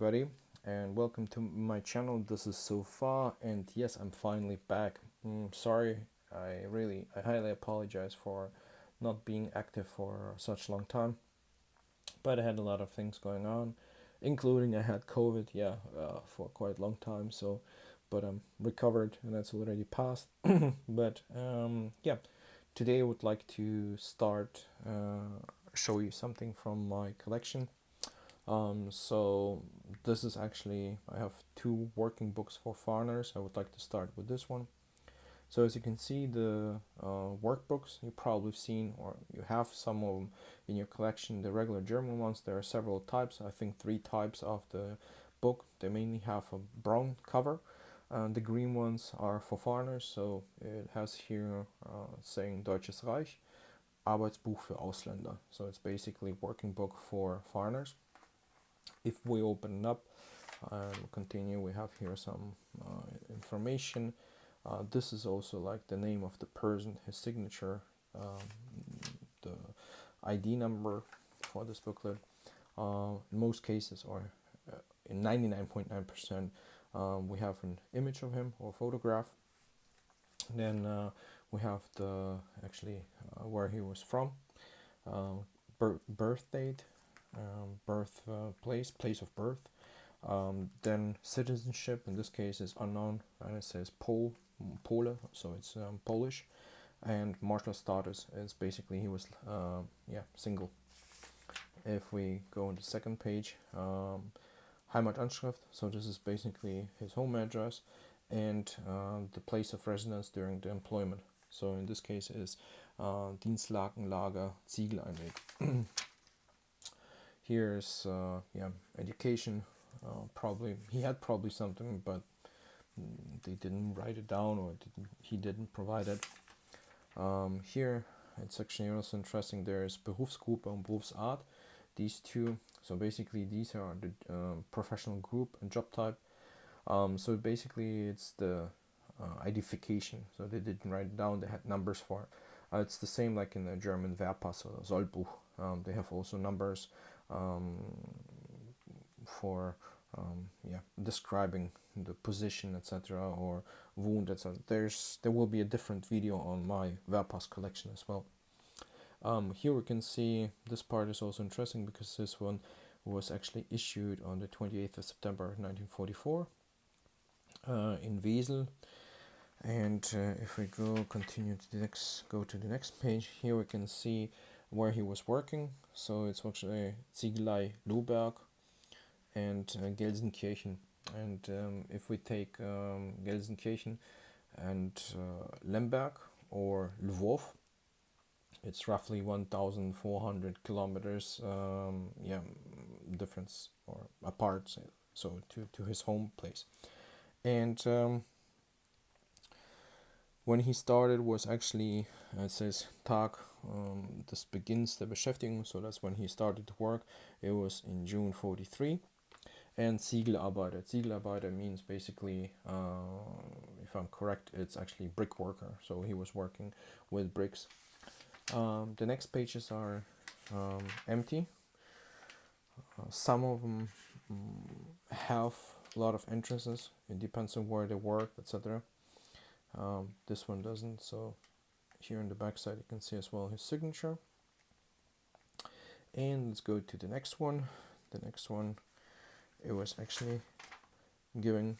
everybody, and welcome to my channel. This is Sofa, and yes, I'm finally back. Sorry, I highly apologize for not being active for such a long time, but I had a lot of things going on, including I had COVID, for quite a long time. But I'm recovered, and that's already passed. But today I would like to start show you something from my collection. So this is actually, I have two working books for foreigners. I would like to start with this one. So as you can see, the workbooks you probably seen, or you have some of them in your collection. The regular German ones, there are several types. I think three types of the book. They mainly have a brown cover. The green ones are for foreigners. So it has here saying Deutsches Reich, Arbeitsbuch für Ausländer. So it's basically working book for foreigners. If we open it up and continue, we have here some information. This is also like the name of the person, his signature, the ID number for this booklet. In most cases, or in 99.9%, we have an image of him or photograph. Then we have the actually where he was from, birth date, place of birth. Then citizenship, in this case, is unknown, and it says Pole, so it's Polish. And marital status is basically he was single. If we go on the second page, Heimatanschrift, so this is basically his home address, and the place of residence during the employment. So in this case is Dienstlagenlager Ziegeleinweg. Here's education. Probably he had something, but they didn't write it down, or he didn't provide it. Here it's actually also interesting. There's Berufsgruppe and Berufsart. These two. So basically these are the professional group and job type. So basically it's the identification. So they didn't write it down. They had numbers for it. It's the same like in the German Wehrpass or Sollbuch. They have also numbers for describing the position, etc., or wound, etc. There will be a different video on my Wehrpass collection as well. Here we can see this part is also interesting because this one was actually issued on the 28th of September 1944 in Wesel. And if we go to the next page, here we can see where he was working. So it's actually Ziegelei Lohberg and Gelsenkirchen. And if we take Gelsenkirchen and Lemberg or Lvov, it's roughly 1,400 kilometers difference or apart, so to his home place. And when he started was actually, it says Tag des Beginns der Beschäftigung, so that's when he started to work. It was in June 43. And Ziegelarbeiter. Ziegelarbeiter means basically, if I'm correct, it's actually brick worker. So he was working with bricks. The next pages are empty. Some of them have a lot of entrances. It depends on where they work, etc. This one doesn't. So here on the back side you can see as well his signature. And let's go to the next one. The next one, it was actually given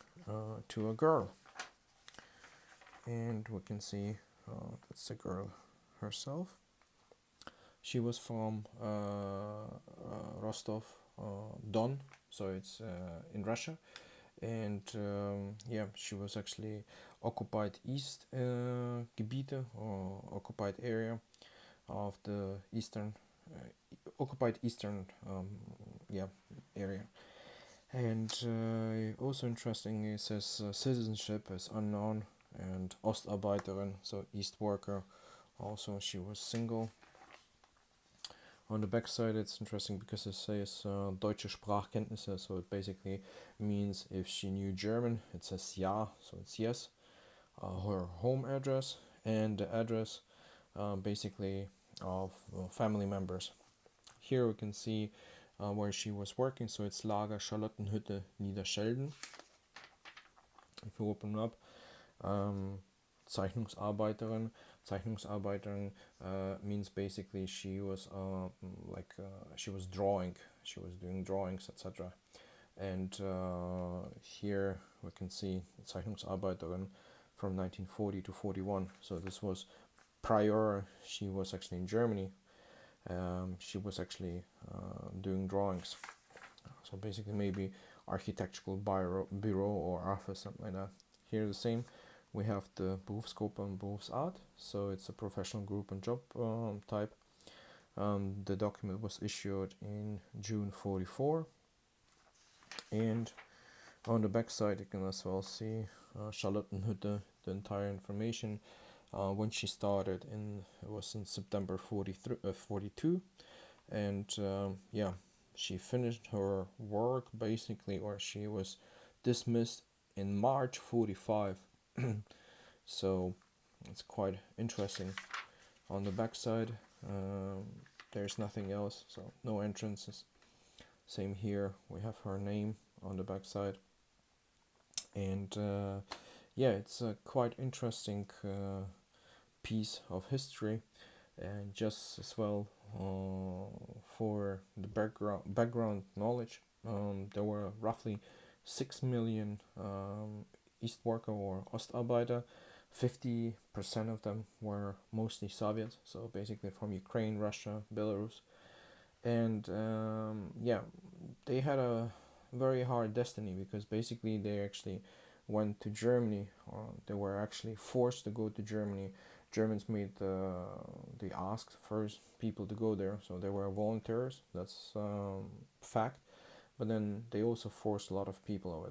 to a girl. And we can see that's the girl herself. She was from Rostov Don, so it's in Russia. And she was actually occupied East Gebiete, or occupied area of the eastern area. And also interesting, it says citizenship is unknown, and Ostarbeiterin, so East worker. Also, she was single. On the back side, it's interesting because it says Deutsche Sprachkenntnisse, so it basically means if she knew German. It says Ja, so it's yes. Her home address and the address basically of family members. Here we can see where she was working. So it's Lager Charlottenhütte Niederschelden. If you open up, Zeichnungsarbeiterin. Zeichnungsarbeiterin means basically she was she was drawing, she was doing drawings, etc. And here we can see Zeichnungsarbeiterin from 1940 to 41. So this was prior. She was actually in Germany. She was actually doing drawings. So basically maybe architectural bureau or office, something like that. Here the same. We have the Berufsgruppe and Berufsart. So it's a professional group and job type. The document was issued in June 44. And on the back side you can as well see Charlottenhütte, the entire information. When she started it was in September 42, and yeah, she finished her work basically, or she was dismissed in March 45. So it's quite interesting. On the back side there's nothing else, so no entrances. Same here, we have her name on the back side. And yeah, it's a quite interesting piece of history. And just as well for the background knowledge, there were roughly 6 million Eastworker or Ostarbeiter. 50% of them were mostly Soviets, so basically from Ukraine, Russia, Belarus. And yeah, they had a very hard destiny, because basically they actually went to Germany, or they were actually forced to go to Germany. Germans made they asked first people to go there, so they were volunteers. That's fact. But then they also forced a lot of people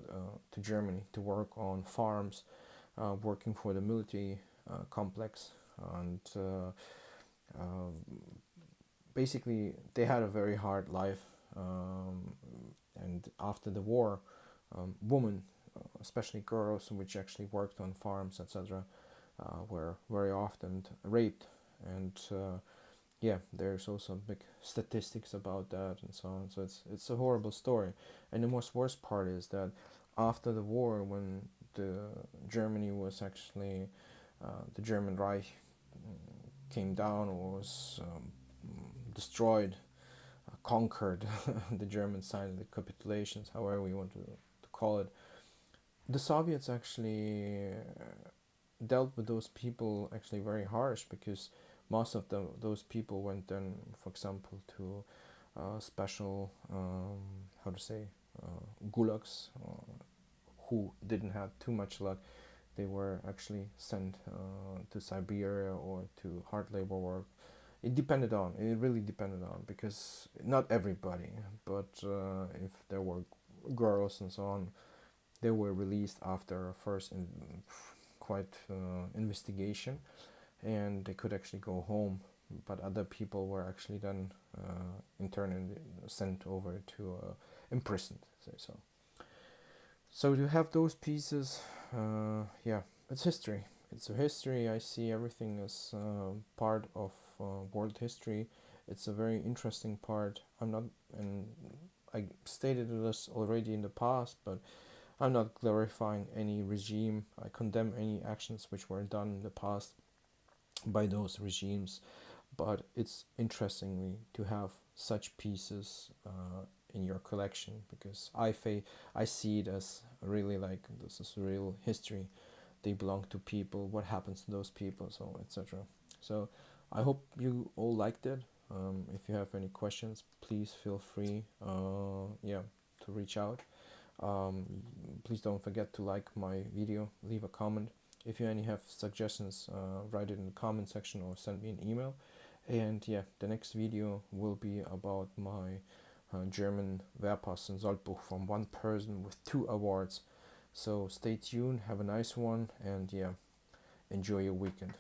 to Germany to work on farms, working for the military complex, and basically they had a very hard life. And after the war, women, especially girls, which actually worked on farms, etc., were very often raped. And yeah, there's also big statistics about that and so on. So it's a horrible story. And the most worst part is that after the war, when the Germany was actually the German Reich came down, or was destroyed, conquered, the Germans signed the capitulations, however we want to call it. The Soviets actually dealt with those people actually very harsh, because most of those people went then, for example, to special how to say gulags, who didn't have too much luck. They were actually sent to Siberia or to hard labor work. It really depended on, because not everybody, but if there were girls and so on, they were released after a first investigation, and they could actually go home. But other people were actually then interned, sent over to imprisoned, say so. So to have those pieces, yeah, it's history. It's a history. I see everything as part of world history. It's a very interesting part. I'm not, and I stated this already in the past, but I'm not glorifying any regime. I condemn any actions which were done in the past by those regimes. But it's interestingly to have such pieces in your collection, because I see it as really like this is real history. They belong to people. What happens to those people? So etc. So I hope you all liked it. If you have any questions, please feel free, to reach out. Please don't forget to like my video, leave a comment. If you have suggestions, write it in the comment section or send me an email. And yeah, the next video will be about my German Wehrpass and Soldbuch from one person with 2 awards. So stay tuned, have a nice one, and yeah, enjoy your weekend.